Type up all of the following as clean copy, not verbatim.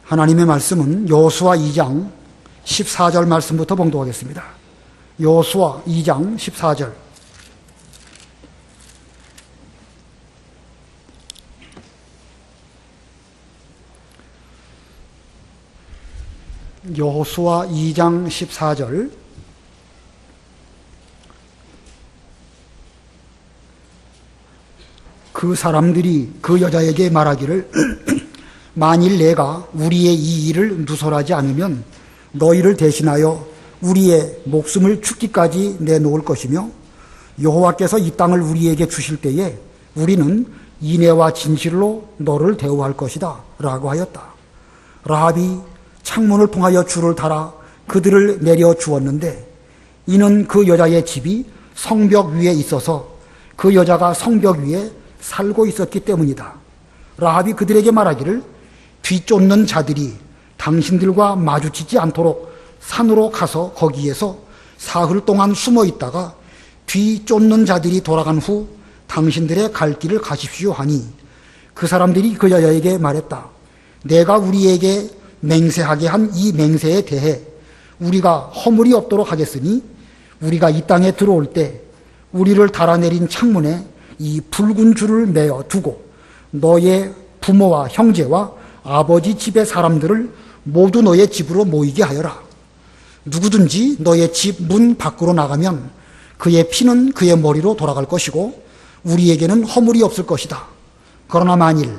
하나님의 말씀은 여호수아 2장 14절 말씀부터 봉독하겠습니다. 여호수아 2장 14절. 여호수아 2장 14절. 그 사람들이 그 여자에게 말하기를 만일 내가 우리의 이 일을 누설하지 않으면 너희를 대신하여 우리의 목숨을 죽기까지 내놓을 것이며 여호와께서 이 땅을 우리에게 주실 때에 우리는 인애와 진실로 너를 대우할 것이다 라고 하였다. 라합이 창문을 통하여 줄을 달아 그들을 내려 주었는데 이는 그 여자의 집이 성벽 위에 있어서 그 여자가 성벽 위에 살고 있었기 때문이다. 라합이 그들에게 말하기를 뒤쫓는 자들이 당신들과 마주치지 않도록 산으로 가서 거기에서 사흘 동안 숨어 있다가 뒤쫓는 자들이 돌아간 후 당신들의 갈 길을 가십시오 하니 그 사람들이 그 여자에게 말했다. 내가 우리에게 맹세하게 한 이 맹세에 대해 우리가 허물이 없도록 하겠으니 우리가 이 땅에 들어올 때 우리를 달아내린 창문에 이 붉은 줄을 매어 두고 너의 부모와 형제와 아버지 집의 사람들을 모두 너의 집으로 모이게 하여라. 누구든지 너의 집 문 밖으로 나가면 그의 피는 그의 머리로 돌아갈 것이고 우리에게는 허물이 없을 것이다. 그러나 만일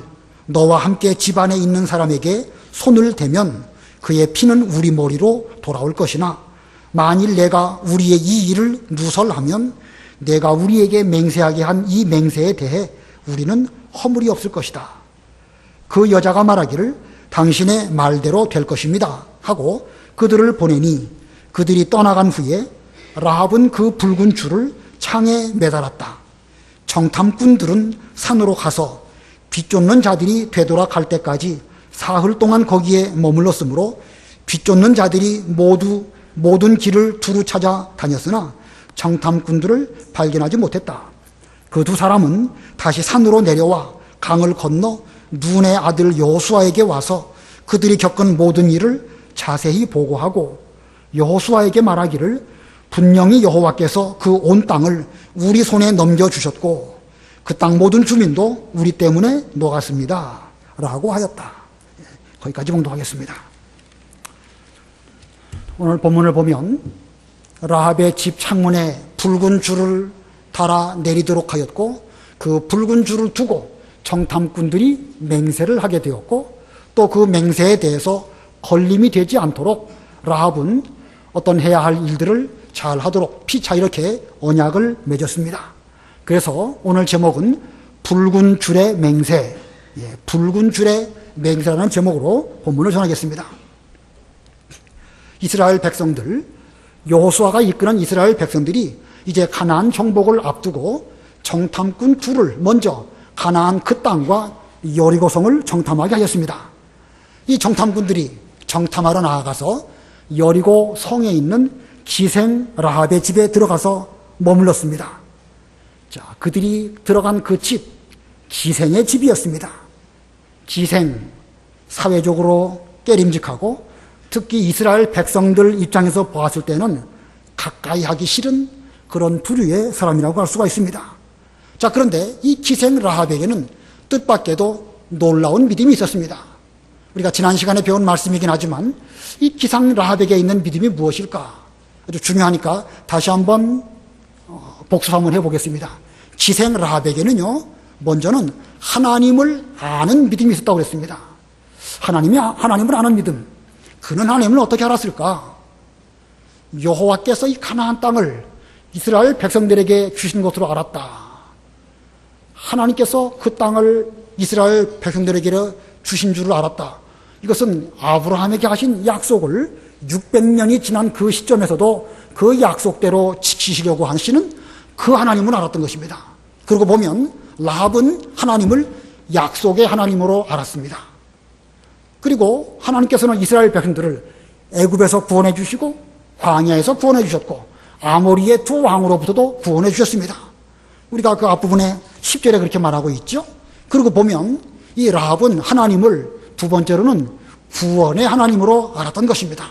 너와 함께 집 안에 있는 사람에게 손을 대면 그의 피는 우리 머리로 돌아올 것이나 만일 내가 우리의 이 일을 누설하면 내가 우리에게 맹세하게 한 이 맹세에 대해 우리는 허물이 없을 것이다. 그 여자가 말하기를 당신의 말대로 될 것입니다 하고 그들을 보내니 그들이 떠나간 후에 라합은 그 붉은 줄을 창에 매달았다. 정탐꾼들은 산으로 가서 뒤쫓는 자들이 되돌아 갈 때까지 사흘 동안 거기에 머물렀으므로 뒤쫓는 자들이 모든 길을 두루 찾아 다녔으나 정탐꾼들을 발견하지 못했다. 그 두 사람은 다시 산으로 내려와 강을 건너 눈의 아들 여호수아에게 와서 그들이 겪은 모든 일을 자세히 보고하고 여호수아에게 말하기를 분명히 여호와께서 그 온 땅을 우리 손에 넘겨주셨고 그 땅 모든 주민도 우리 때문에 녹았습니다 라고 하였다. 거기까지 봉독하겠습니다. 오늘 본문을 보면 라합의 집 창문에 붉은 줄을 달아 내리도록 하였고 그 붉은 줄을 두고 정탐꾼들이 맹세를 하게 되었고 또 그 맹세에 대해서 걸림이 되지 않도록 라합은 어떤 해야 할 일들을 잘 하도록 피차 이렇게 언약을 맺었습니다. 그래서 오늘 제목은 붉은 줄의 맹세, 붉은 줄의 맹세라는 제목으로 본문을 전하겠습니다. 이스라엘 백성들, 여호수아가 이끄는 이스라엘 백성들이 이제 가나안 정복을 앞두고 정탐꾼 둘을 먼저 가나안 그 땅과 여리고성을 정탐하게 하였습니다. 이 정탐꾼들이 정탐하러 나아가서 여리고 성에 있는 기생 라합의 집에 들어가서 머물렀습니다. 자, 그들이 들어간 그 집, 기생의 집이었습니다. 기생, 사회적으로 깨림직하고 특히 이스라엘 백성들 입장에서 보았을 때는 가까이 하기 싫은 그런 부류의 사람이라고 할 수가 있습니다. 자, 그런데 이 기생 라합에게는 뜻밖에도 놀라운 믿음이 있었습니다. 우리가 지난 시간에 배운 말씀이긴 하지만 이 기생 라합에게 있는 믿음이 무엇일까? 아주 중요하니까 다시 한번 복습 한번 해보겠습니다. 기생 라합에게는요, 먼저는 하나님을 아는 믿음이 있었다고 그랬습니다. 하나님을 아는 믿음. 그는 하나님을 어떻게 알았을까? 여호와께서 이 가나안 땅을 이스라엘 백성들에게 주신 것으로 알았다. 하나님께서 그 땅을 이스라엘 백성들에게 주신 줄을 알았다. 이것은 아브라함에게 하신 약속을 600년이 지난 그 시점에서도 그 약속대로 지키시려고 하시는 그 하나님을 알았던 것입니다. 그러고 보면 라합은 하나님을 약속의 하나님으로 알았습니다. 그리고 하나님께서는 이스라엘 백성들을 애굽에서 구원해 주시고 광야에서 구원해 주셨고 아모리의 두 왕으로부터도 구원해 주셨습니다. 우리가 그 앞부분에 10절에 그렇게 말하고 있죠. 그리고 보면 이 라합은 하나님을 두 번째로는 구원의 하나님으로 알았던 것입니다.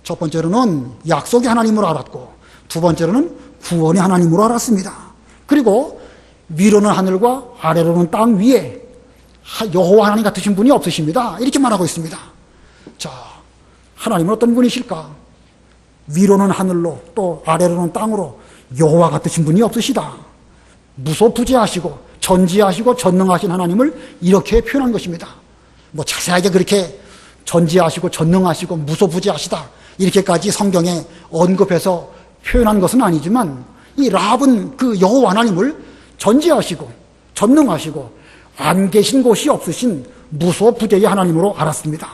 첫 번째로는 약속의 하나님으로 알았고 두 번째로는 구원의 하나님으로 알았습니다. 그리고 위로는 하늘과 아래로는 땅 위에 여호와 하나님 같으신 분이 없으십니다. 이렇게 말하고 있습니다. 자, 하나님은 어떤 분이실까? 위로는 하늘로 또 아래로는 땅으로 여호와 같으신 분이 없으시다. 무소부재하시고 전지하시고 전능하신 하나님을 이렇게 표현한 것입니다. 뭐 자세하게 그렇게 전지하시고 전능하시고 무소부재하시다 이렇게까지 성경에 언급해서 표현한 것은 아니지만 이 라합은 그 여호와 하나님을 전지하시고 전능하시고 안 계신 곳이 없으신 무소부재의 하나님으로 알았습니다.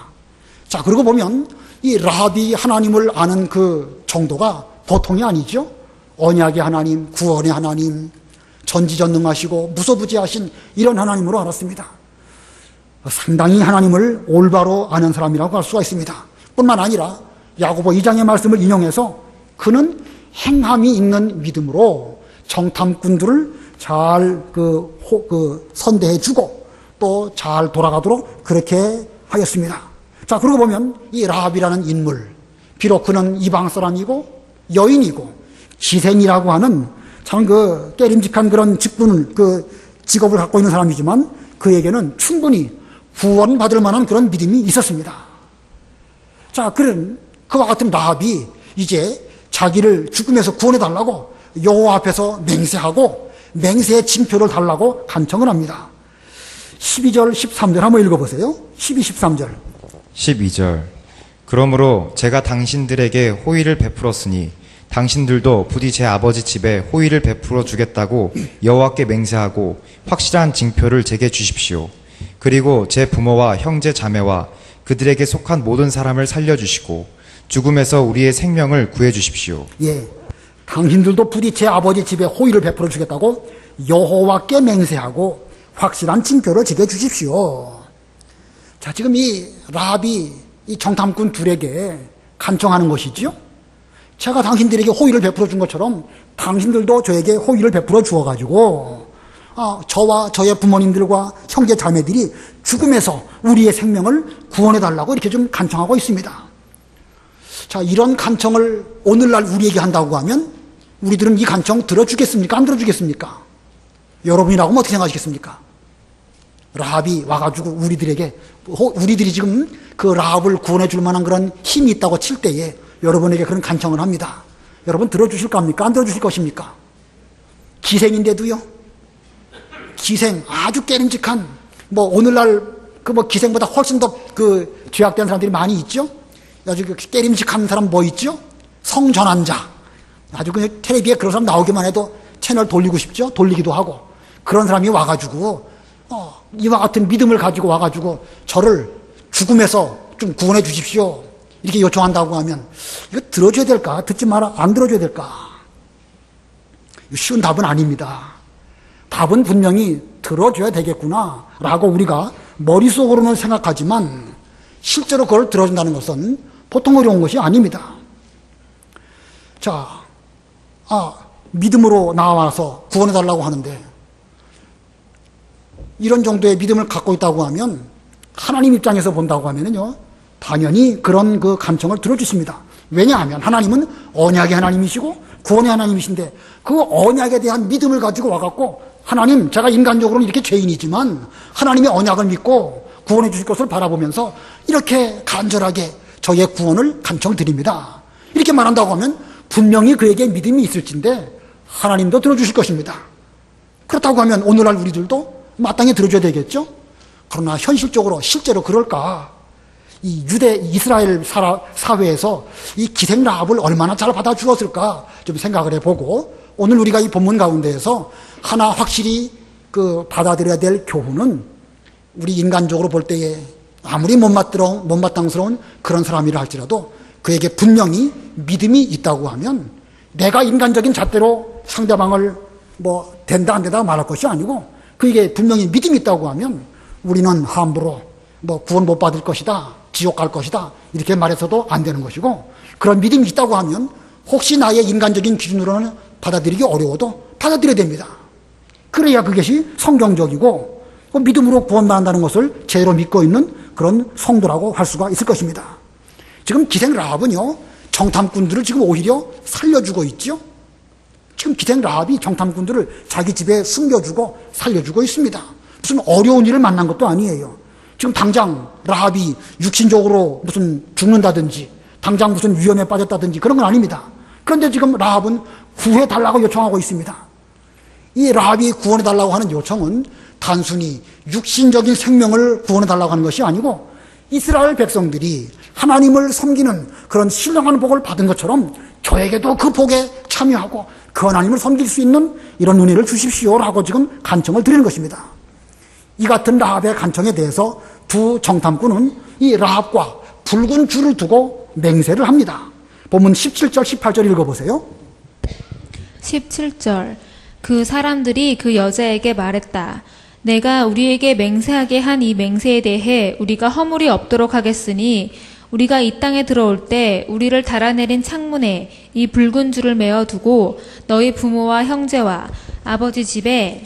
자, 그러고 보면 이 라합이 하나님을 아는 그 정도가 보통이 아니죠. 언약의 하나님, 구원의 하나님, 전지전능하시고 무소부재하신 이런 하나님으로 알았습니다. 상당히 하나님을 올바로 아는 사람이라고 할 수가 있습니다. 뿐만 아니라 야고보 2장의 말씀을 인용해서 그는 행함이 있는 믿음으로 정탐꾼들을 잘 선대해주고 또 잘 돌아가도록 그렇게 하였습니다. 자, 그러고 보면 이 라합이라는 인물, 비록 그는 이방 사람이고 여인이고 기생이라고 하는 참 깨림직한 그런 직업을 갖고 있는 사람이지만 그에게는 충분히 구원받을 만한 그런 믿음이 있었습니다. 자, 그와 같은 라합이 이제 자기를 죽음에서 구원해달라고 여호와 앞에서 맹세하고 맹세의 징표를 달라고 간청을 합니다. 12절 13절 한번 읽어보세요. 12, 13절 12절 그러므로 제가 당신들에게 호의를 베풀었으니 당신들도 부디 제 아버지 집에 호의를 베풀어 주겠다고 여호와께 맹세하고 확실한 징표를 제게 주십시오. 그리고 제 부모와 형제 자매와 그들에게 속한 모든 사람을 살려주시고 죽음에서 우리의 생명을 구해주십시오. 예, 당신들도 부디 제 아버지 집에 호의를 베풀어 주겠다고 여호와께 맹세하고 확실한 징표를 제게 주십시오. 자, 지금 이 라합이 이 정탐꾼 둘에게 간청하는 것이지요. 제가 당신들에게 호의를 베풀어 준 것처럼 당신들도 저에게 호의를 베풀어 주어가지고 저와 저의 부모님들과 형제 자매들이 죽음에서 우리의 생명을 구원해달라고 이렇게 좀 간청하고 있습니다. 자, 이런 간청을 오늘날 우리에게 한다고 하면 우리들은 이 간청 들어주겠습니까? 안 들어주겠습니까? 여러분이라고 하면 어떻게 생각하시겠습니까? 라합이 와가지고 우리들이 지금 그 라합을 구원해 줄 만한 그런 힘이 있다고 칠 때에 여러분에게 그런 간청을 합니다. 여러분 들어주실 겁니까? 안 들어주실 것입니까? 기생인데도요. 기생, 아주 깨림직한, 오늘날 기생보다 훨씬 더 죄악된 사람들이 많이 있죠? 아주 깨림직한 사람 있죠? 성전환자. 아주 그냥 텔레비에 그런 사람 나오기만 해도 채널 돌리고 싶죠? 돌리기도 하고. 그런 사람이 와가지고, 이와 같은 믿음을 가지고 와가지고 저를 죽음에서 좀 구원해 주십시오. 이렇게 요청한다고 하면 이거 들어줘야 될까? 듣지 마라. 안 들어줘야 될까? 쉬운 답은 아닙니다. 답은 분명히 들어줘야 되겠구나 라고 우리가 머릿속으로는 생각하지만 실제로 그걸 들어준다는 것은 보통 어려운 것이 아닙니다. 자, 믿음으로 나와서 구원해달라고 하는데 이런 정도의 믿음을 갖고 있다고 하면 하나님 입장에서 본다고 하면은요, 당연히 그런 간청을 들어주십니다. 왜냐하면 하나님은 언약의 하나님이시고 구원의 하나님이신데 그 언약에 대한 믿음을 가지고 와갖고 하나님, 제가 인간적으로는 이렇게 죄인이지만 하나님의 언약을 믿고 구원해 주실 것을 바라보면서 이렇게 간절하게 저의 구원을 간청드립니다. 이렇게 말한다고 하면 분명히 그에게 믿음이 있을진데 하나님도 들어주실 것입니다. 그렇다고 하면 오늘날 우리들도 마땅히 들어줘야 되겠죠? 그러나 현실적으로 실제로 그럴까? 이 이스라엘 사회에서 이 기생 라합을 얼마나 잘 받아주었을까 좀 생각을 해보고 오늘 우리가 이 본문 가운데에서 하나 확실히 받아들여야 될 교훈은 우리 인간적으로 볼 때에 아무리 못마땅스러운 그런 사람이라 할지라도 그에게 분명히 믿음이 있다고 하면 내가 인간적인 잣대로 상대방을 된다 안 된다 말할 것이 아니고 그에게 분명히 믿음이 있다고 하면 우리는 함부로 구원 못 받을 것이다, 지옥 갈 것이다 이렇게 말해서도 안 되는 것이고 그런 믿음이 있다고 하면 혹시 나의 인간적인 기준으로는 받아들이기 어려워도 받아들여야 됩니다. 그래야 그것이 성경적이고 믿음으로 구원받는다는 것을 제대로 믿고 있는 그런 성도라고 할 수가 있을 것입니다. 지금 기생 라합은요, 정탐꾼들을 지금 오히려 살려주고 있죠. 지금 기생 라합이 정탐꾼들을 자기 집에 숨겨주고 살려주고 있습니다. 무슨 어려운 일을 만난 것도 아니에요. 지금 당장 라합이 육신적으로 무슨 죽는다든지 당장 무슨 위험에 빠졌다든지 그런 건 아닙니다. 그런데 지금 라합은 구해달라고 요청하고 있습니다. 이 라합이 구원해달라고 하는 요청은 단순히 육신적인 생명을 구원해달라고 하는 것이 아니고 이스라엘 백성들이 하나님을 섬기는 그런 신령한 복을 받은 것처럼 저에게도 그 복에 참여하고 그 하나님을 섬길 수 있는 이런 은혜를 주십시오라고 지금 간청을 드리는 것입니다. 이 같은 라합의 간청에 대해서 두 정탐꾼은 이 라합과 붉은 줄을 두고 맹세를 합니다. 본문 17절 18절 읽어보세요. 17절 그 사람들이 그 여자에게 말했다. 내가 우리에게 맹세하게 한 이 맹세에 대해 우리가 허물이 없도록 하겠으니 우리가 이 땅에 들어올 때 우리를 달아내린 창문에 이 붉은 줄을 메어 두고 너희 부모와 형제와 아버지 집에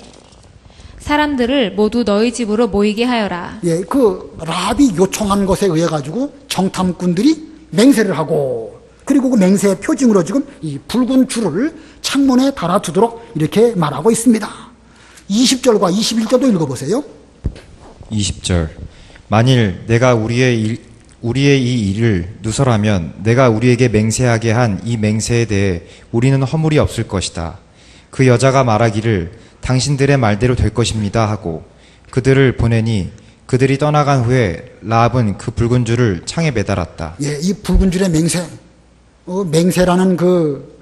사람들을 모두 너희 집으로 모이게 하여라. 예, 그 라합이 요청한 것에 의해 가지고 정탐꾼들이 맹세를 하고 그리고 그 맹세의 표징으로 지금 이 붉은 줄을 창문에 달아두도록 이렇게 말하고 있습니다. 20절과 21절도 읽어보세요. 20절 만일 내가 우리의 이 일을 누설하면 내가 우리에게 맹세하게 한 이 맹세에 대해 우리는 허물이 없을 것이다. 그 여자가 말하기를 당신들의 말대로 될 것입니다 하고 그들을 보내니 그들이 떠나간 후에 라합은 그 붉은 줄을 창에 매달았다. 예, 이 붉은 줄의 맹세, 맹세라는 그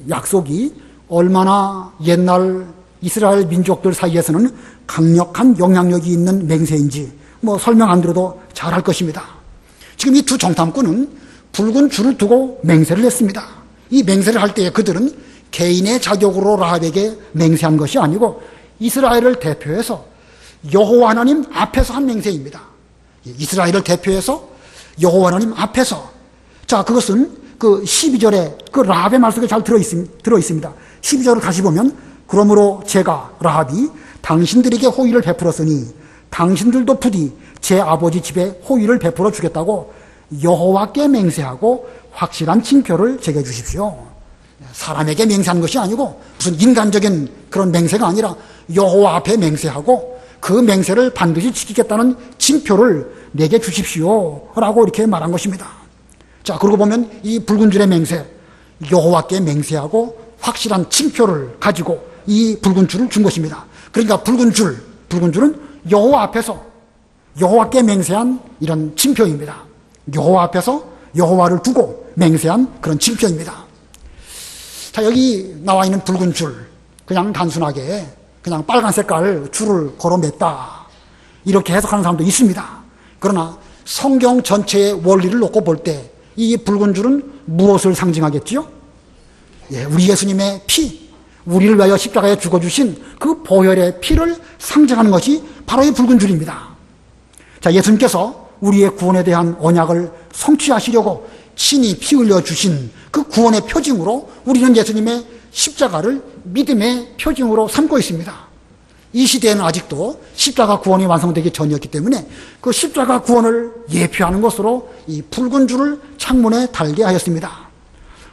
약속이 얼마나 옛날 이스라엘 민족들 사이에서는 강력한 영향력이 있는 맹세인지 뭐 설명 안 들어도 잘 할 것입니다. 지금 이 두 정탐꾼은 붉은 줄을 두고 맹세를 했습니다. 이 맹세를 할 때에 그들은 개인의 자격으로 라합에게 맹세한 것이 아니고 이스라엘을 대표해서 여호와 하나님 앞에서 한 맹세입니다. 이스라엘을 대표해서 여호와 하나님 앞에서. 자, 그것은 그 12절에 그 라합의 말 속에 잘 들어 있습니다. 12절을 다시 보면 그러므로 제가 라합이 당신들에게 호의를 베풀었으니 당신들도 부디 제 아버지 집에 호의를 베풀어 주겠다고 여호와께 맹세하고 확실한 징표를 제게 주십시오. 사람에게 맹세한 것이 아니고 무슨 인간적인 그런 맹세가 아니라 여호와 앞에 맹세하고 그 맹세를 반드시 지키겠다는 징표를 내게 주십시오 라고 이렇게 말한 것입니다. 자, 그러고 보면 이 붉은 줄의 맹세, 여호와께 맹세하고 확실한 징표를 가지고 이 붉은 줄을 준 것입니다. 그러니까 붉은 줄은 여호와 앞에서 여호와께 맹세한 이런 징표입니다. 여호와 앞에서 여호와를 두고 맹세한 그런 징표입니다. 자, 여기 나와 있는 붉은 줄, 그냥 단순하게 그냥 빨간 색깔 줄을 걸어 맸다 이렇게 해석하는 사람도 있습니다. 그러나 성경 전체의 원리를 놓고 볼 때 이 붉은 줄은 무엇을 상징하겠지요? 예, 우리 예수님의 피, 우리를 위하여 십자가에 죽어주신 그 보혈의 피를 상징하는 것이 바로 이 붉은 줄입니다. 자, 예수님께서 우리의 구원에 대한 언약을 성취하시려고 친히 피 흘려 주신 그 구원의 표징으로 우리는 예수님의 십자가를 믿음의 표징으로 삼고 있습니다. 이 시대에는 아직도 십자가 구원이 완성되기 전이었기 때문에 그 십자가 구원을 예표하는 것으로 이 붉은 줄을 창문에 달게 하였습니다.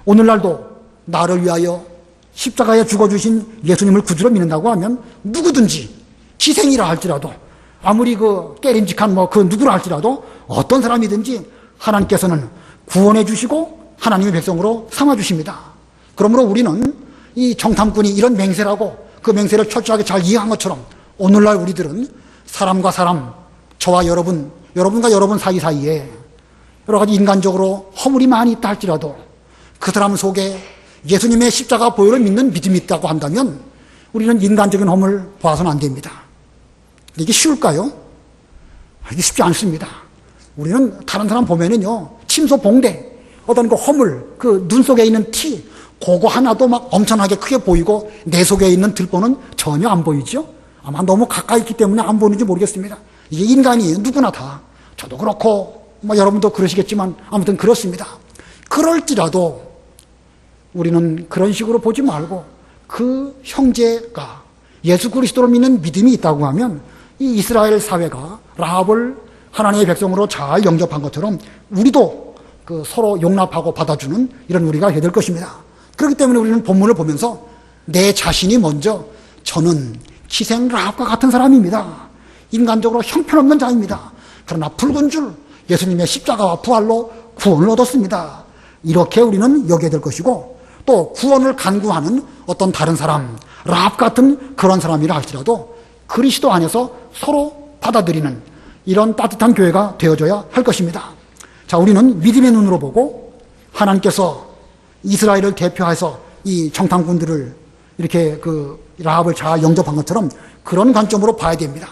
오늘날도 나를 위하여 십자가에 죽어주신 예수님을 구주로 믿는다고 하면 누구든지 기생이라 할지라도 아무리 그 깨림직한 그 누구라 할지라도 어떤 사람이든지 하나님께서는 구원해 주시고 하나님의 백성으로 삼아 주십니다. 그러므로 우리는 이 정탐꾼이 이런 맹세라고 그 맹세를 철저하게 잘 이해한 것처럼 오늘날 우리들은 사람과 사람, 저와 여러분과 여러분 사이사이에 여러 가지 인간적으로 허물이 많이 있다 할지라도 그 사람 속에 예수님의 십자가 보혈을 믿는 믿음이 있다고 한다면 우리는 인간적인 허물 봐서는 안 됩니다. 이게 쉬울까요? 이게 쉽지 않습니다. 우리는 다른 사람 보면은요, 침소 봉대, 어떤 그 허물, 그 눈 속에 있는 티, 그거 하나도 막 엄청나게 크게 보이고 내 속에 있는 들보는 전혀 안 보이죠? 아마 너무 가까이 있기 때문에 안 보이는지 모르겠습니다. 이게 인간이에요. 누구나 다. 저도 그렇고 여러분도 그러시겠지만 아무튼 그렇습니다. 그럴지라도 우리는 그런 식으로 보지 말고 그 형제가 예수 그리스도를 믿는 믿음이 있다고 하면 이 이스라엘 사회가 라합을 하나님의 백성으로 잘 영접한 것처럼 우리도 그 서로 용납하고 받아주는 이런 우리가 해야 될 것입니다. 그렇기 때문에 우리는 본문을 보면서 내 자신이 먼저 저는 기생 라합과 같은 사람입니다. 인간적으로 형편없는 자입니다. 그러나 붉은 줄 예수님의 십자가와 부활로 구원을 얻었습니다. 이렇게 우리는 여겨야 될 것이고 또 구원을 간구하는 어떤 다른 사람, 라합 같은 그런 사람이라 할지라도 그리스도 안에서 서로 받아들이는 이런 따뜻한 교회가 되어줘야 할 것입니다. 자, 우리는 믿음의 눈으로 보고 하나님께서 이스라엘을 대표해서 이 정탐꾼들을 이렇게 그 라합을 잘 영접한 것처럼 그런 관점으로 봐야 됩니다.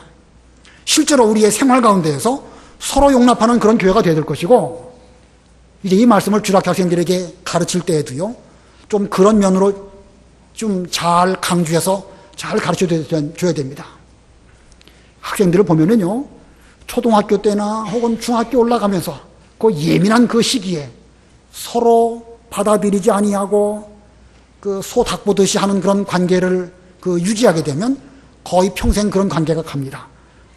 실제로 우리의 생활 가운데에서 서로 용납하는 그런 교회가 되어야 될 것이고 이제 이 말씀을 주일학교 학생들에게 가르칠 때에도요 좀 그런 면으로 좀 잘 강조해서 잘 가르쳐 줘야 됩니다. 학생들을 보면은요 초등학교 때나 혹은 중학교 올라가면서 그 예민한 그 시기에 서로 받아들이지 아니하고 그 소 닭 보듯이 하는 그런 관계를 그 유지하게 되면 거의 평생 그런 관계가 갑니다.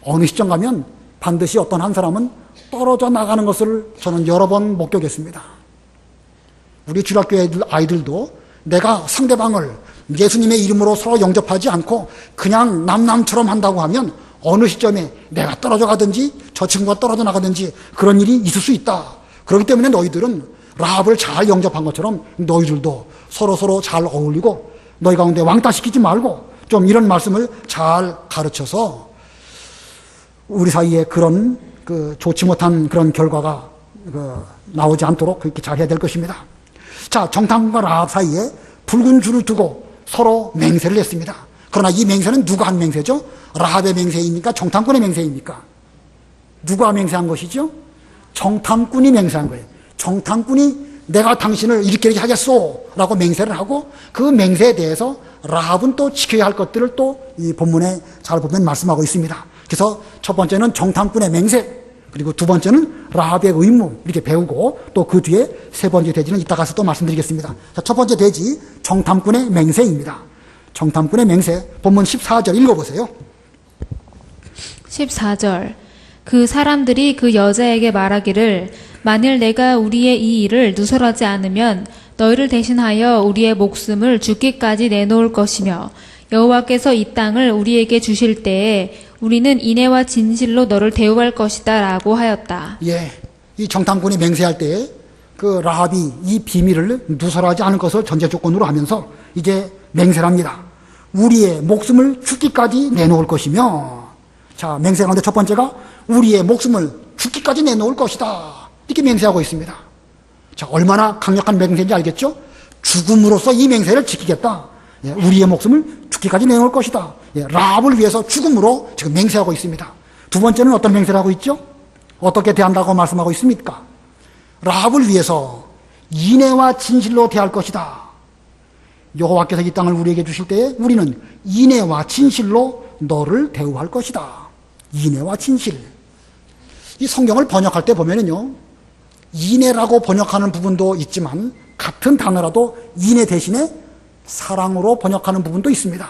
어느 시점 가면 반드시 어떤 한 사람은 떨어져 나가는 것을 저는 여러 번 목격했습니다. 우리 주일학교 아이들도 내가 상대방을 예수님의 이름으로 서로 영접하지 않고 그냥 남남처럼 한다고 하면 어느 시점에 내가 떨어져 가든지 저 친구가 떨어져 나가든지 그런 일이 있을 수 있다. 그렇기 때문에 너희들은 라합을 잘 영접한 것처럼 너희들도 서로 잘 어울리고 너희 가운데 왕따시키지 말고 좀 이런 말씀을 잘 가르쳐서 우리 사이에 그런 그 좋지 못한 그런 결과가 나오지 않도록 그렇게 잘 해야 될 것입니다. 자, 정탐꾼과 라합 사이에 붉은 줄을 두고 서로 맹세를 했습니다. 그러나 이 맹세는 누가 한 맹세죠? 라합의 맹세입니까? 정탐꾼의 맹세입니까? 누가 맹세한 것이죠? 정탐꾼이 맹세한 거예요. 정탐꾼이 내가 당신을 이렇게 하겠소 라고 맹세를 하고 그 맹세에 대해서 라합은 또 지켜야 할 것들을 또 이 본문에 잘 보면 말씀하고 있습니다. 그래서 첫 번째는 정탐꾼의 맹세, 그리고 두 번째는 라합의 의무 이렇게 배우고 또 그 뒤에 세 번째 대지는 이따 가서 또 말씀드리겠습니다. 자, 첫 번째 대지 정탐꾼의 맹세입니다. 정탐꾼의 맹세 본문 14절 읽어보세요. 14절 그 사람들이 그 여자에게 말하기를 만일 내가 우리의 이 일을 누설하지 않으면 너희를 대신하여 우리의 목숨을 죽기까지 내놓을 것이며 여호와께서 이 땅을 우리에게 주실 때에 우리는 인애와 진실로 너를 대우할 것이다 라고 하였다. 예, 이 정탐꾼이 맹세할 때에 그 라합이 이 비밀을 누설하지 않을 것을 전제 조건으로 하면서 이제 맹세를 합니다. 우리의 목숨을 죽기까지 내놓을 것이며, 자, 맹세 가운데 첫 번째가 우리의 목숨을 죽기까지 내놓을 것이다. 이렇게 맹세하고 있습니다. 자, 얼마나 강력한 맹세인지 알겠죠? 죽음으로써 이 맹세를 지키겠다. 예, 우리의 목숨을 죽기까지 내놓을 것이다. 예, 라합을 위해서 죽음으로 지금 맹세하고 있습니다. 두 번째는 어떤 맹세를 하고 있죠? 어떻게 대한다고 말씀하고 있습니까? 라합을 위해서 인애와 진실로 대할 것이다. 여호와께서 이 땅을 우리에게 주실 때에 우리는 인애와 진실로 너를 대우할 것이다. 인애와 진실. 이 성경을 번역할 때 보면은요, 인애라고 번역하는 부분도 있지만 같은 단어라도 인애 대신에 사랑으로 번역하는 부분도 있습니다.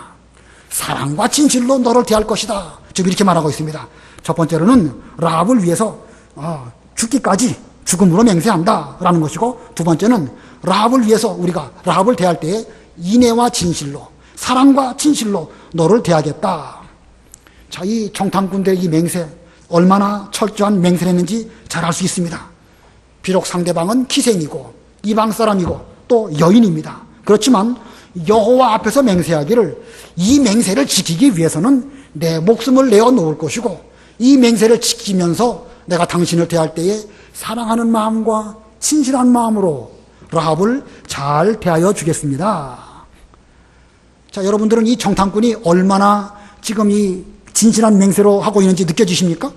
사랑과 진실로 너를 대할 것이다. 지금 이렇게 말하고 있습니다. 첫 번째로는 라합을 위해서 죽기까지 죽음으로 맹세한다 라는 것이고, 두 번째는 라합을 위해서 우리가 라합을 대할 때에 인애와 진실로, 사랑과 진실로 너를 대하겠다. 자, 이 정탐꾼들의 이 맹세, 얼마나 철저한 맹세를 했는지 잘 알 수 있습니다. 비록 상대방은 기생이고 이방 사람이고 또 여인입니다. 그렇지만 여호와 앞에서 맹세하기를 이 맹세를 지키기 위해서는 내 목숨을 내어 놓을 것이고 이 맹세를 지키면서 내가 당신을 대할 때에 사랑하는 마음과 진실한 마음으로 라합을 잘 대하여 주겠습니다. 자, 여러분들은 이 정탐꾼이 얼마나 지금 이 진실한 맹세로 하고 있는지 느껴지십니까?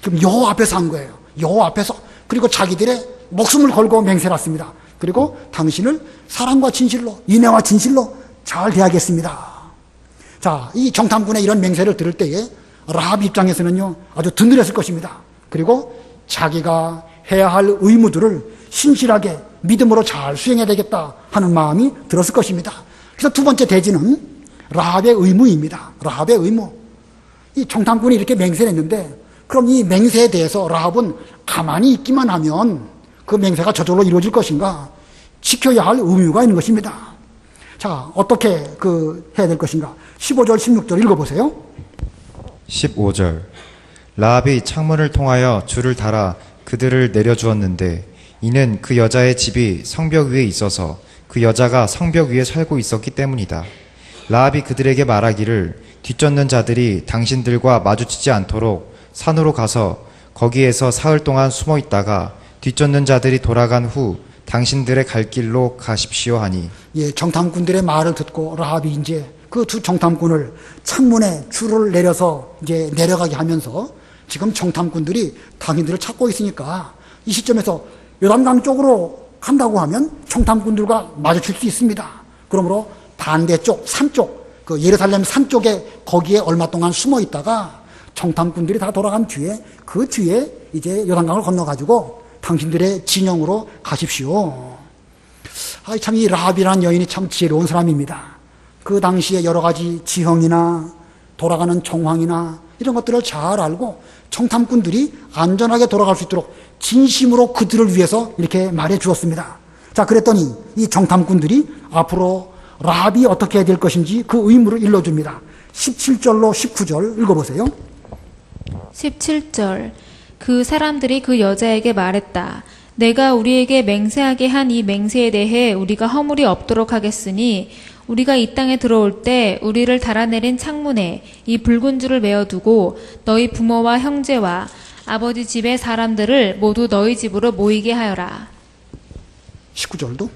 지금 여호와 앞에서 한 거예요. 여호와 앞에서. 그리고 자기들의 목숨을 걸고 맹세를 했습니다. 그리고 당신을 사랑과 진실로, 인애와 진실로 잘 대하겠습니다. 자, 이 정탐꾼의 이런 맹세를 들을 때에 라합 입장에서는요, 아주 든든했을 것입니다. 그리고 자기가 해야 할 의무들을 신실하게 믿음으로 잘 수행해야 되겠다 하는 마음이 들었을 것입니다. 그래서 두 번째 대지는 라합의 의무입니다. 라합의 의무. 이 정탐꾼이 이렇게 맹세를 했는데 그럼 이 맹세에 대해서 라합은 가만히 있기만 하면 그 맹세가 저절로 이루어질 것인가? 지켜야 할 의무가 있는 것입니다. 자, 어떻게 해야 될 것인가? 15절, 16절 읽어보세요. 15절 라합이 창문을 통하여 줄을 달아 그들을 내려주었는데 이는 그 여자의 집이 성벽 위에 있어서 그 여자가 성벽 위에 살고 있었기 때문이다. 라합이 그들에게 말하기를 뒤쫓는 자들이 당신들과 마주치지 않도록 산으로 가서 거기에서 사흘 동안 숨어 있다가 뒤쫓는 자들이 돌아간 후 당신들의 갈 길로 가십시오 하니. 예, 정탐꾼들의 말을 듣고 라합이 이제 그 두 정탐꾼을 창문에 줄을 내려서 이제 내려가게 하면서 지금 정탐꾼들이 당신들을 찾고 있으니까 이 시점에서 요단강 쪽으로 간다고 하면 정탐꾼들과 마주칠 수 있습니다. 그러므로 반대쪽 산 쪽, 그 예루살렘 산 쪽에 거기에 얼마 동안 숨어 있다가 정탐꾼들이 다 돌아간 뒤에 그 뒤에 이제 요단강을 건너가지고 당신들의 진영으로 가십시오. 참 이 라합이라는 여인이 참 지혜로운 사람입니다. 그 당시에 여러 가지 지형이나 돌아가는 정황이나 이런 것들을 잘 알고 정탐꾼들이 안전하게 돌아갈 수 있도록 진심으로 그들을 위해서 이렇게 말해 주었습니다. 자, 그랬더니 이 정탐꾼들이 앞으로 라합이 어떻게 해야 될 것인지 그 의무를 일러줍니다. 17절로 19절 읽어보세요. 17절 그 사람들이 그 여자에게 말했다. 내가 우리에게 맹세하게 한 이 맹세에 대해 우리가 허물이 없도록 하겠으니 우리가 이 땅에 들어올 때 우리를 달아내린 창문에 이 붉은 줄을 메어두고 너희 부모와 형제와 아버지 집의 사람들을 모두 너희 집으로 모이게 하여라. 19절도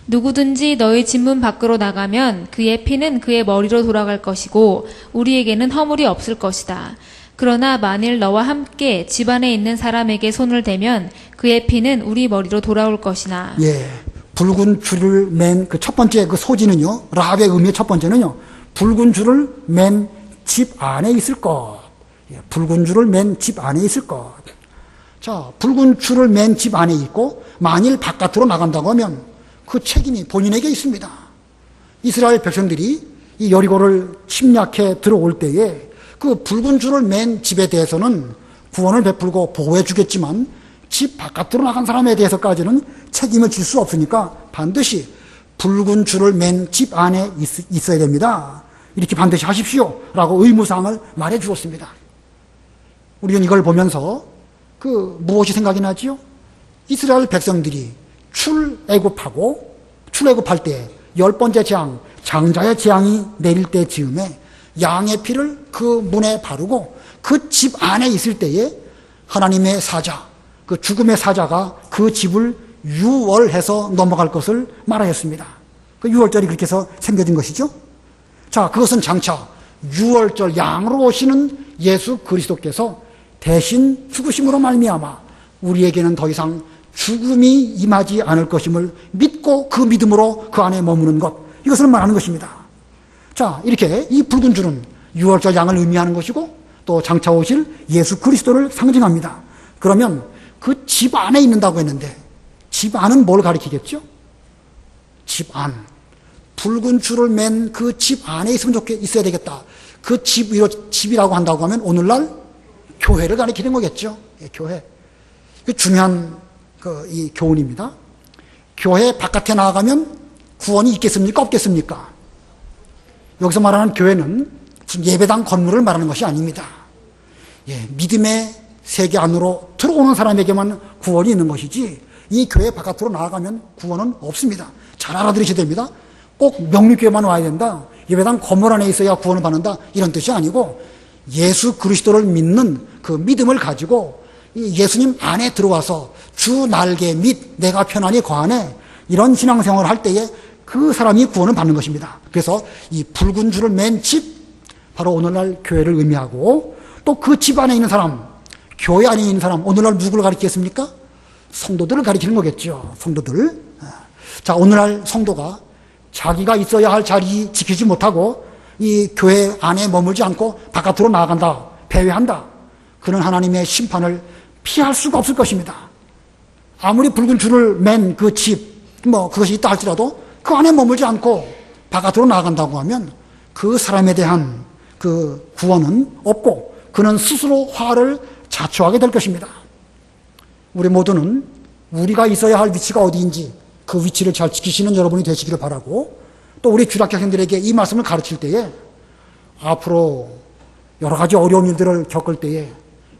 누구든지 너희 집문 밖으로 나가면 그의 피는 그의 머리로 돌아갈 것이고 우리에게는 허물이 없을 것이다. 그러나 만일 너와 함께 집안에 있는 사람에게 손을 대면 그의 피는 우리 머리로 돌아올 것이나. 예, 붉은 줄을 맨 그 첫 번째 그 소지는요, 라합의 의미의 첫 번째는요, 붉은 줄을 맨 집 안에 있을 것. 예, 붉은 줄을 맨 집 안에 있을 것. 자, 붉은 줄을 맨 집 안에 있고 만일 바깥으로 나간다고 하면 그 책임이 본인에게 있습니다. 이스라엘 백성들이 이 여리고를 침략해 들어올 때에 그 붉은 줄을 맨 집에 대해서는 구원을 베풀고 보호해 주겠지만 집 바깥으로 나간 사람에 대해서까지는 책임을 질 수 없으니까 반드시 붉은 줄을 맨 집 안에 있어야 됩니다. 이렇게 반드시 하십시오 라고 의무사항을 말해 주었습니다. 우리는 이걸 보면서 무엇이 생각이 나지요? 이스라엘 백성들이 출애굽하고 출애굽할 때 10번째 재앙, 장자의 재앙이 내릴 때 즈음에 양의 피를 그 문에 바르고 그 집 안에 있을 때에 하나님의 사자, 그 죽음의 사자가 그 집을 유월해서 넘어갈 것을 말하였습니다. 그 유월절이 그렇게 해서 생겨진 것이죠. 자, 그것은 장차 유월절 양으로 오시는 예수 그리스도께서 대신 죽으심으로 말미암아 우리에게는 더 이상 죽음이 임하지 않을 것임을 믿고 그 믿음으로 그 안에 머무는 것, 이것을 말하는 것입니다. 자, 이렇게 이 붉은 줄은 유월절 양을 의미하는 것이고 또 장차 오실 예수 그리스도를 상징합니다. 그러면 그 집 안에 있는다고 했는데 집 안은 뭘 가리키겠죠? 집 안. 붉은 줄을 맨 그 집 안에 있어야 되겠다. 그 집이라고 한다고 하면 오늘날 교회를 가리키는 거겠죠. 예, 교회. 중요한 이 교훈입니다. 교회 바깥에 나가면 구원이 있겠습니까? 없겠습니까? 여기서 말하는 교회는 지금 예배당 건물을 말하는 것이 아닙니다. 예, 믿음의 세계 안으로 들어오는 사람에게만 구원이 있는 것이지 이 교회 바깥으로 나아가면 구원은 없습니다. 잘 알아들으셔야 됩니다. 꼭 명리교회만 와야 된다. 예배당 건물 안에 있어야 구원을 받는다. 이런 뜻이 아니고 예수 그리스도를 믿는 그 믿음을 가지고 이 예수님 안에 들어와서 주 날개 및 내가 편안히 거하네, 이런 신앙생활을 할 때에 그 사람이 구원을 받는 것입니다. 그래서 이 붉은 줄을 맨 집, 바로 오늘날 교회를 의미하고 또 그 집 안에 있는 사람, 교회 안에 있는 사람, 오늘날 누구를 가리키겠습니까? 성도들을 가리키는 거겠죠. 성도들. 자, 오늘날 성도가 자기가 있어야 할 자리 지키지 못하고 이 교회 안에 머물지 않고 바깥으로 나아간다, 배회한다. 그는 하나님의 심판을 피할 수가 없을 것입니다. 아무리 붉은 줄을 맨 그 집, 그것이 있다 할지라도 그 안에 머물지 않고 바깥으로 나아간다고 하면 그 사람에 대한 그 구원은 없고 그는 스스로 화를 자초하게 될 것입니다. 우리 모두는 우리가 있어야 할 위치가 어디인지 그 위치를 잘 지키시는 여러분이 되시기를 바라고, 또 우리 주락학생들에게 이 말씀을 가르칠 때에 앞으로 여러 가지 어려운 일들을 겪을 때에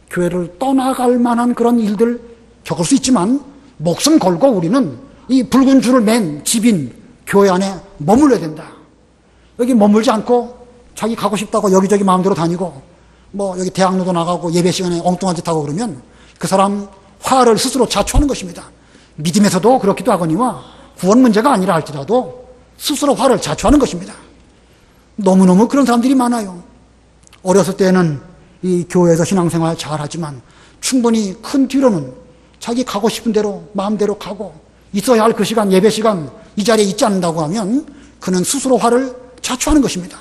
교회를 떠나갈 만한 그런 일들 겪을 수 있지만 목숨 걸고 우리는 이 붉은 줄을 맨 집인 교회 안에 머물러야 된다. 여기 머물지 않고 자기 가고 싶다고 여기저기 마음대로 다니고 뭐 여기 대학로도 나가고 예배 시간에 엉뚱한 짓 하고 그러면 그 사람 화를 스스로 자초하는 것입니다. 믿음에서도 그렇기도 하거니와 구원 문제가 아니라 할지라도 스스로 화를 자초하는 것입니다. 너무너무 그런 사람들이 많아요. 어렸을 때는 이 교회에서 신앙생활 잘하지만 충분히 큰 뒤로는 자기 가고 싶은 대로 마음대로 가고 있어야 할 그 시간, 예배 시간 이 자리에 있지 않는다고 하면 그는 스스로 화를 자초하는 것입니다.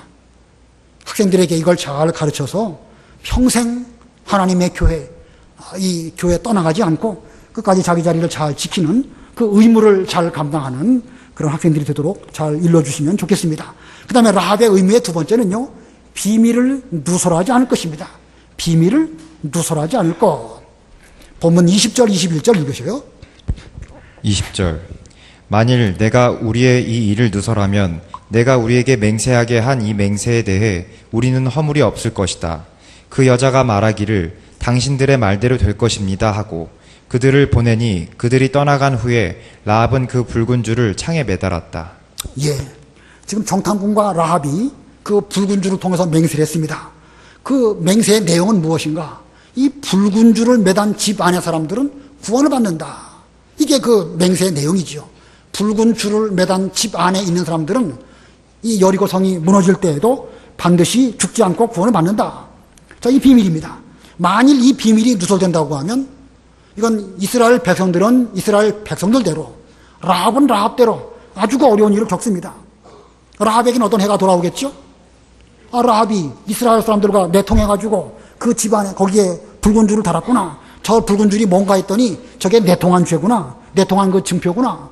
학생들에게 이걸 잘 가르쳐서 평생 하나님의 교회, 이 교회 떠나가지 않고 끝까지 자기 자리를 잘 지키는 그 의무를 잘 감당하는 그런 학생들이 되도록 잘 일러주시면 좋겠습니다. 그 다음에 라합의 의무의 두 번째는요, 비밀을 누설하지 않을 것입니다. 비밀을 누설하지 않을 것. 본문 20절, 21절 읽으셔요. 20절. 만일 내가 우리의 이 일을 누설하면 내가 우리에게 맹세하게 한 이 맹세에 대해 우리는 허물이 없을 것이다. 그 여자가 말하기를 당신들의 말대로 될 것입니다 하고 그들을 보내니 그들이 떠나간 후에 라합은 그 붉은 줄을 창에 매달았다. 예. 지금 정탐꾼과 라합이 그 붉은 줄을 통해서 맹세를 했습니다. 그 맹세의 내용은 무엇인가? 이 붉은 줄을 매단 집 안의 사람들은 구원을 받는다. 이게 그 맹세의 내용이죠. 붉은 줄을 매단 집 안에 있는 사람들은 이 여리고 성이 무너질 때에도 반드시 죽지 않고 구원을 받는다. 자, 이 비밀입니다. 만일 이 비밀이 누설된다고 하면 이건 이스라엘 백성들은 이스라엘 백성들대로, 라합은 라합대로 아주 어려운 일을 겪습니다. 라합에게는 어떤 해가 돌아오겠죠? 라합이 이스라엘 사람들과 내통해가지고 그 집안에 거기에 붉은 줄을 달았구나. 저 붉은 줄이 뭔가 했더니 저게 내통한 죄구나. 내통한 그 증표구나.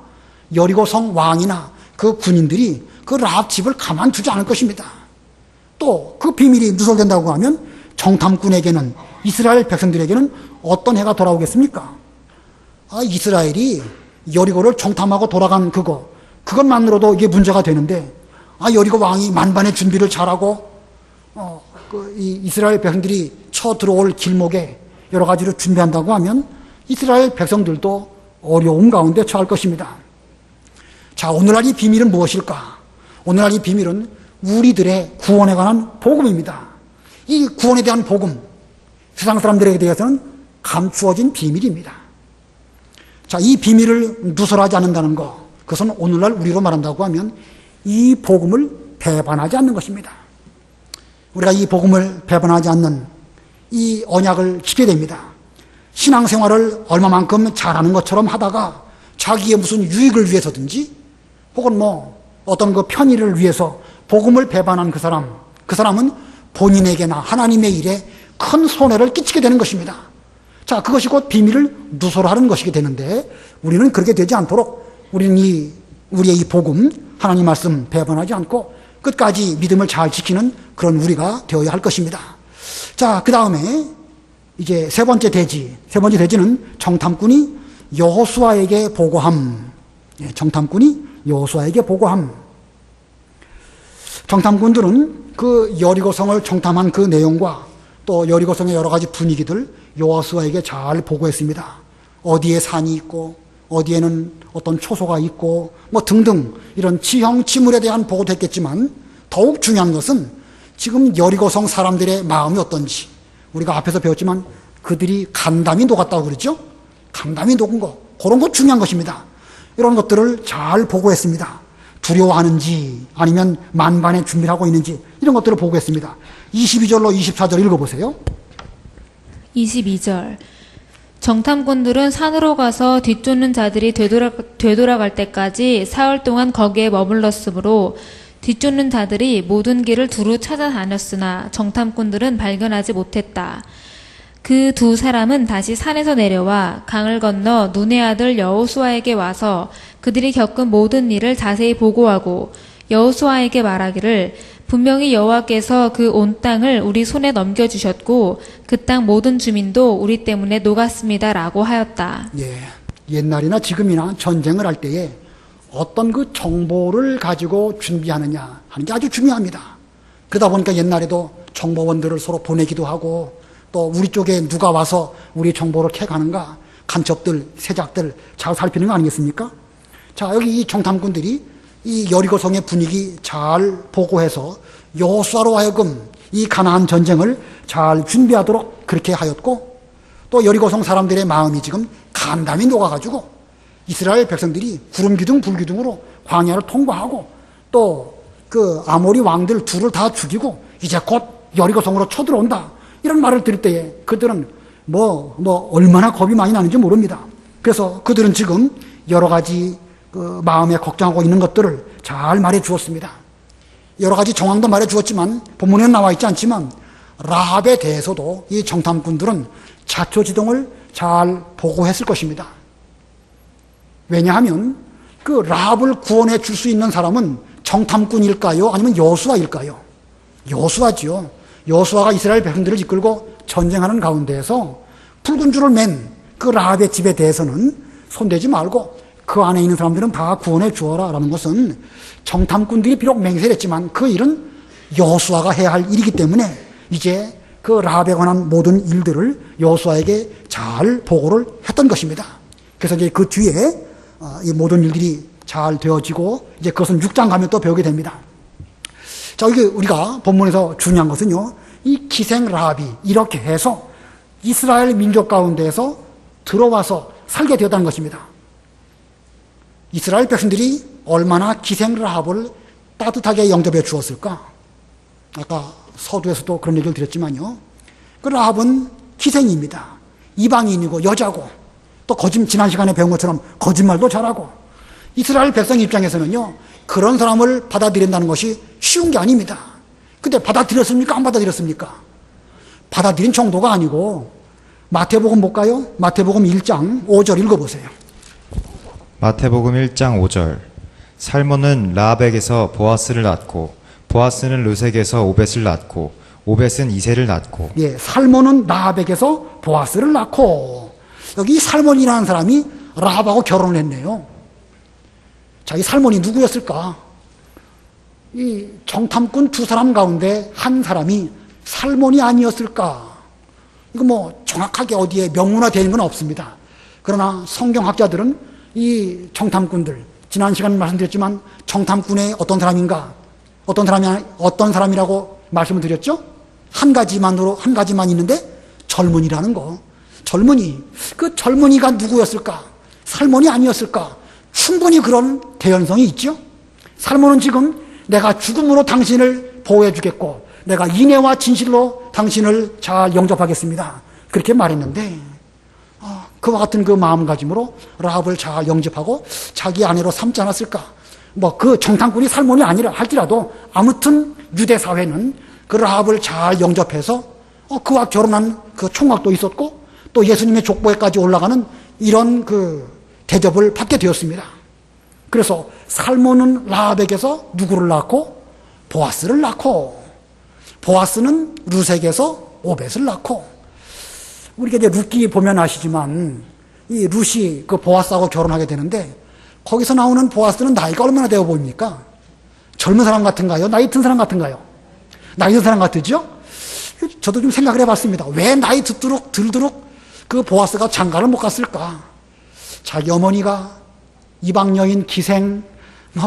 여리고 성 왕이나 그 군인들이 그 라합 집을 가만두지 않을 것입니다. 또 그 비밀이 누설된다고 하면 정탐꾼에게는, 이스라엘 백성들에게는 어떤 해가 돌아오겠습니까? 이스라엘이 여리고를 정탐하고 돌아간 그것만으로도 이게 문제가 되는데, 여리고 왕이 만반의 준비를 잘하고 이 이스라엘 백성들이 쳐 들어올 길목에 여러 가지를 준비한다고 하면 이스라엘 백성들도 어려움 가운데 처할 것입니다. 자, 오늘날 이 비밀은 무엇일까? 오늘날 이 비밀은 우리들의 구원에 관한 복음입니다. 이 구원에 대한 복음, 세상 사람들에게 대해서는 감추어진 비밀입니다. 자, 이 비밀을 누설하지 않는다는 것, 그것은 오늘날 우리로 말한다고 하면 이 복음을 배반하지 않는 것입니다. 우리가 이 복음을 배반하지 않는 이 언약을 지켜야 됩니다. 신앙생활을 얼마만큼 잘하는 것처럼 하다가 자기의 무슨 유익을 위해서든지 혹은 어떤 그 편의를 위해서 복음을 배반한 그 사람은 본인에게나 하나님의 일에 큰 손해를 끼치게 되는 것입니다. 자, 그것이 곧 비밀을 누설하는 것이게 되는데, 우리는 그렇게 되지 않도록 우리는 우리의 이 복음, 하나님 말씀 배반하지 않고 끝까지 믿음을 잘 지키는 그런 우리가 되어야 할 것입니다. 자, 그 다음에 이제 세 번째 대지는 정탐꾼이 여호수아에게 보고함. 정탐꾼이 여호수아에게 보고함. 정탐꾼들은 그 여리고성을 정탐한 그 내용과 또 여리고성의 여러 가지 분위기들 여호수아에게 잘 보고했습니다. 어디에 산이 있고 어디에는 어떤 초소가 있고 등등 이런 지형 지물에 대한 보고도 했겠지만, 더욱 중요한 것은 지금 여리고성 사람들의 마음이 어떤지, 우리가 앞에서 배웠지만 그들이 간담이 녹았다고 그러죠. 간담이 녹은 거, 그런 것 중요한 것입니다. 이런 것들을 잘 보고했습니다. 두려워하는지 아니면 만반의 준비를 하고 있는지 이런 것들을 보고했습니다. 22절로 24절 읽어보세요. 22절. 정탐꾼들은 산으로 가서 뒤쫓는 자들이 되돌아갈 때까지 사흘 동안 거기에 머물렀으므로 뒤쫓는 자들이 모든 길을 두루 찾아다녔으나 정탐꾼들은 발견하지 못했다. 그 두 사람은 다시 산에서 내려와 강을 건너 눈의 아들 여호수아에게 와서 그들이 겪은 모든 일을 자세히 보고하고 여호수아에게 말하기를 분명히 여호와께서 그 온 땅을 우리 손에 넘겨주셨고 그 땅 모든 주민도 우리 때문에 녹았습니다라고 하였다. 예, 옛날이나 지금이나 전쟁을 할 때에 어떤 그 정보를 가지고 준비하느냐 하는 게 아주 중요합니다. 그러다 보니까 옛날에도 정보원들을 서로 보내기도 하고 또 우리 쪽에 누가 와서 우리 정보를 캐가는가 간첩들, 세작들 잘 살피는 거 아니겠습니까? 자, 여기 이 정탐꾼들이 이 여리고성의 분위기 잘 보고해서 여호수아로 하여금 이 가나안 전쟁을 잘 준비하도록 그렇게 하였고 또 여리고성 사람들의 마음이 지금 간담이 녹아가지고 이스라엘 백성들이 구름기둥 불기둥으로 광야를 통과하고 또 그 아모리 왕들 둘을 다 죽이고 이제 곧 여리고성으로 쳐들어온다 이런 말을 들을 때에 그들은 얼마나 겁이 많이 나는지 모릅니다. 그래서 그들은 지금 여러 가지 그 마음에 걱정하고 있는 것들을 잘 말해 주었습니다. 여러 가지 정황도 말해 주었지만 본문에는 나와 있지 않지만 라합에 대해서도 이 정탐꾼들은 자초지종을 잘 보고했을 것입니다. 왜냐하면 그 라합을 구원해 줄 수 있는 사람은 정탐꾼일까요? 아니면 여호수아일까요? 여호수아지요. 여호수아가 이스라엘 백성들을 이끌고 전쟁하는 가운데에서 붉은 줄을 맨 그 라합의 집에 대해서는 손대지 말고 그 안에 있는 사람들은 다 구원해 주어라 라는 것은 정탐꾼들이 비록 맹세를 했지만 그 일은 여호수아가 해야 할 일이기 때문에 이제 그 라합에 관한 모든 일들을 여호수아에게 잘 보고를 했던 것입니다. 그래서 이제 그 뒤에 이 모든 일들이 잘 되어지고 이제 그것은 6장 가면 또 배우게 됩니다. 자, 이게 우리가 본문에서 중요한 것은요, 이 기생 라합이 이렇게 해서 이스라엘 민족 가운데에서 들어와서 살게 되었다는 것입니다. 이스라엘 백성들이 얼마나 기생 라합을 따뜻하게 영접해 주었을까? 아까 서두에서도 그런 얘기를 드렸지만요. 그 라합은 기생입니다. 이방인이고 여자고 또 지난 시간에 배운 것처럼 거짓말도 잘하고 이스라엘 백성 입장에서는요. 그런 사람을 받아들인다는 것이 쉬운 게 아닙니다. 근데 받아들였습니까? 안 받아들였습니까? 받아들인 정도가 아니고 마태복음 볼까요? 마태복음 1장 5절 읽어보세요. 마태복음 1장 5절. 살몬은 라합에게서 보아스를 낳고 보아스는 르sek에서 오벳을 낳고 오벳은 이새를 낳고. 예, 살몬은 라합에게서 보아스를 낳고 여기 살몬이라는 사람이 라합하고 결혼을 했네요. 자, 이 살몬이 누구였을까? 이 정탐꾼 두 사람 가운데 한 사람이 살몬이 아니었을까? 이거 정확하게 어디에 명문화되는 건 없습니다. 그러나 성경학자들은 이 정탐꾼들, 지난 시간에 말씀드렸지만 정탐꾼의 어떤 사람인가? 어떤 사람이라고 말씀을 드렸죠? 한 가지만 있는데 젊은이라는 거. 젊은이. 그 젊은이가 누구였을까? 살몬이 아니었을까? 충분히 그런 개연성이 있죠. 살몬은 지금 내가 죽음으로 당신을 보호해 주겠고 내가 인애와 진실로 당신을 잘 영접하겠습니다. 그렇게 말했는데 그와 같은 그 마음가짐으로 라합을 잘 영접하고 자기 아내로 삼지 않았을까. 그 정탐꾼이 살몬이 아니라 할지라도 아무튼 유대 사회는 그 라합을 잘 영접해서 그와 결혼한 그 총각도 있었고 또 예수님의 족보에까지 올라가는 이런 그 대접을 받게 되었습니다. 그래서 살몬은 라합에게서 누구를 낳고 보아스를 낳고 보아스는 르sek에서 오벳을 낳고 우리가 이제 룻기 보면 아시지만 이 룻이 그 보아스하고 결혼하게 되는데 거기서 나오는 보아스는 나이가 얼마나 되어 보입니까? 젊은 사람 같은가요? 나이 든 사람 같은가요? 나이 든 사람 같으죠? 저도 좀 생각을 해봤습니다. 왜 나이 들도록 그 보아스가 장가를 못 갔을까? 자기 어머니가 이방 여인 기생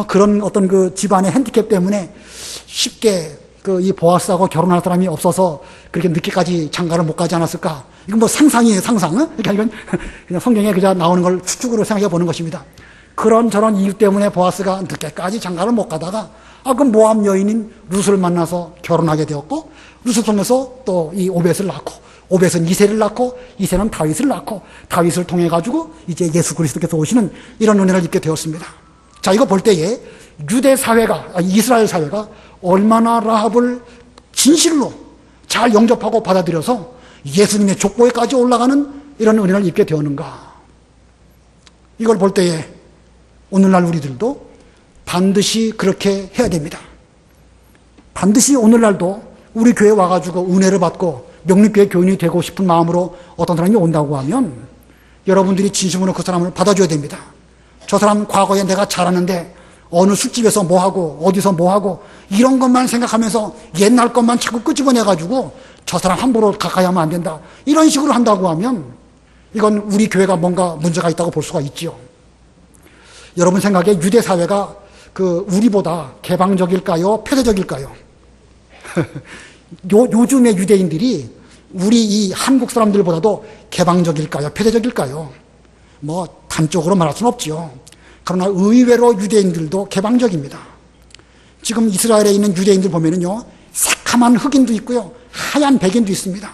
그런 어떤 그 집안의 핸디캡 때문에 쉽게 그 이 보아스하고 결혼할 사람이 없어서 그렇게 늦게까지 장가를 못 가지 않았을까? 이건 상상이에요, 상상. 그러니까 이건 그냥 성경에 그냥 나오는 걸 추측으로 생각해 보는 것입니다. 그런저런 이유 때문에 보아스가 늦게까지 장가를 못 가다가 그 모압 여인인 룻을 만나서 결혼하게 되었고 룻을 통해서 또 이 오벳을 낳고 오벳은 이새를 낳고 이새는 다윗을 낳고 다윗을 통해 가지고 이제 예수 그리스도께서 오시는 이런 은혜를 입게 되었습니다. 자, 이거 볼 때에 유대 사회가 이스라엘 사회가 얼마나 라합을 진실로 잘 영접하고 받아들여서 예수님의 족보에까지 올라가는 이런 은혜를 입게 되었는가. 이걸 볼 때에 오늘날 우리들도 반드시 그렇게 해야 됩니다. 반드시 오늘날도 우리 교회 와가지고 은혜를 받고 명립교회 교인이 되고 싶은 마음으로 어떤 사람이 온다고 하면 여러분들이 진심으로 그 사람을 받아줘야 됩니다. 저 사람 과거에 내가 잘하는데 어느 술집에서 뭐하고 어디서 뭐하고 이런 것만 생각하면서 옛날 것만 자꾸 끄집어내가지고 저 사람 함부로 가까이 하면 안 된다. 이런 식으로 한다고 하면 이건 우리 교회가 뭔가 문제가 있다고 볼 수가 있지요. 여러분 생각에 유대 사회가 우리보다 개방적일까요? 폐쇄적일까요? 요즘의 유대인들이 우리 이 한국 사람들보다도 개방적일까요? 폐쇄적일까요? 뭐 단적으로 말할 수는 없지요. 그러나 의외로 유대인들도 개방적입니다. 지금 이스라엘에 있는 유대인들 보면은요, 새카만 흑인도 있고요, 하얀 백인도 있습니다.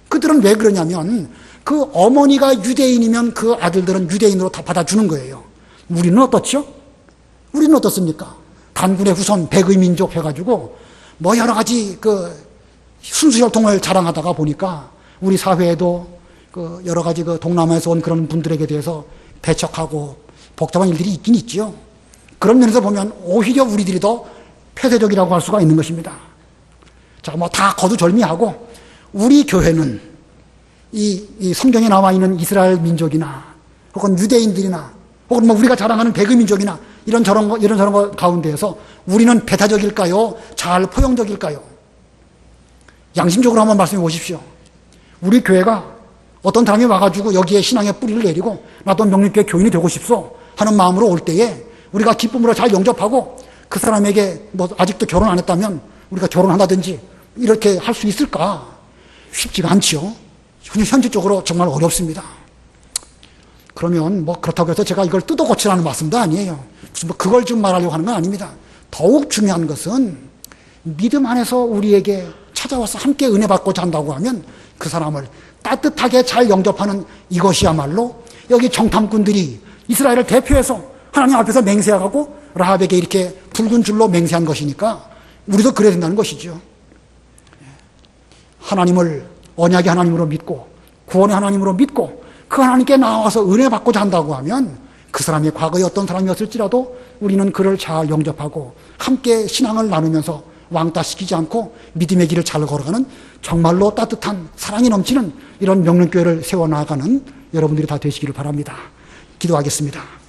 그들은 왜 그러냐면 그 어머니가 유대인이면 그 아들들은 유대인으로 다 받아주는 거예요. 우리는 어떻죠? 우리는 어떻습니까? 단군의 후손 백의 민족 해가지고 뭐 여러 가지 순수혈통을 자랑하다가 보니까 우리 사회에도 여러 가지 동남아에서 온 그런 분들에게 대해서 배척하고 복잡한 일들이 있긴 있지요. 그런 면에서 보면 오히려 우리들이 더 폐쇄적이라고 할 수가 있는 것입니다. 자, 뭐 다 거두절미하고 우리 교회는 이 성경에 나와 있는 이스라엘 민족이나 혹은 유대인들이나 혹은 뭐 우리가 자랑하는 백의 민족이나 이런 저런 거 가운데에서 우리는 배타적일까요? 잘 포용적일까요? 양심적으로 한번 말씀해 보십시오. 우리 교회가 어떤 사람이 와가지고 여기에 신앙의 뿌리를 내리고 나도 명립교회 교인이 되고 싶소 하는 마음으로 올 때에 우리가 기쁨으로 잘 영접하고 그 사람에게 뭐 아직도 결혼 안 했다면 우리가 결혼한다든지 이렇게 할 수 있을까? 쉽지가 않지요. 현실적으로 정말 어렵습니다. 그러면 뭐 그렇다고 해서 제가 이걸 뜯어 고치라는 말씀도 아니에요. 무슨 뭐 그걸 지금 말하려고 하는 건 아닙니다. 더욱 중요한 것은 믿음 안에서 우리에게 찾아와서 함께 은혜 받고자 한다고 하면 그 사람을 따뜻하게 잘 영접하는 이것이야말로 여기 정탐꾼들이 이스라엘을 대표해서 하나님 앞에서 맹세하고 라합에게 이렇게 붉은 줄로 맹세한 것이니까 우리도 그래야 된다는 것이죠. 하나님을 언약의 하나님으로 믿고 구원의 하나님으로 믿고 그 하나님께 나와서 은혜 받고자 한다고 하면 그 사람이 과거에 어떤 사람이었을지라도 우리는 그를 잘 영접하고 함께 신앙을 나누면서 왕따시키지 않고 믿음의 길을 잘 걸어가는 정말로 따뜻한 사랑이 넘치는 이런 명륜교회를 세워나가는 여러분들이 다 되시기를 바랍니다. 기도하겠습니다.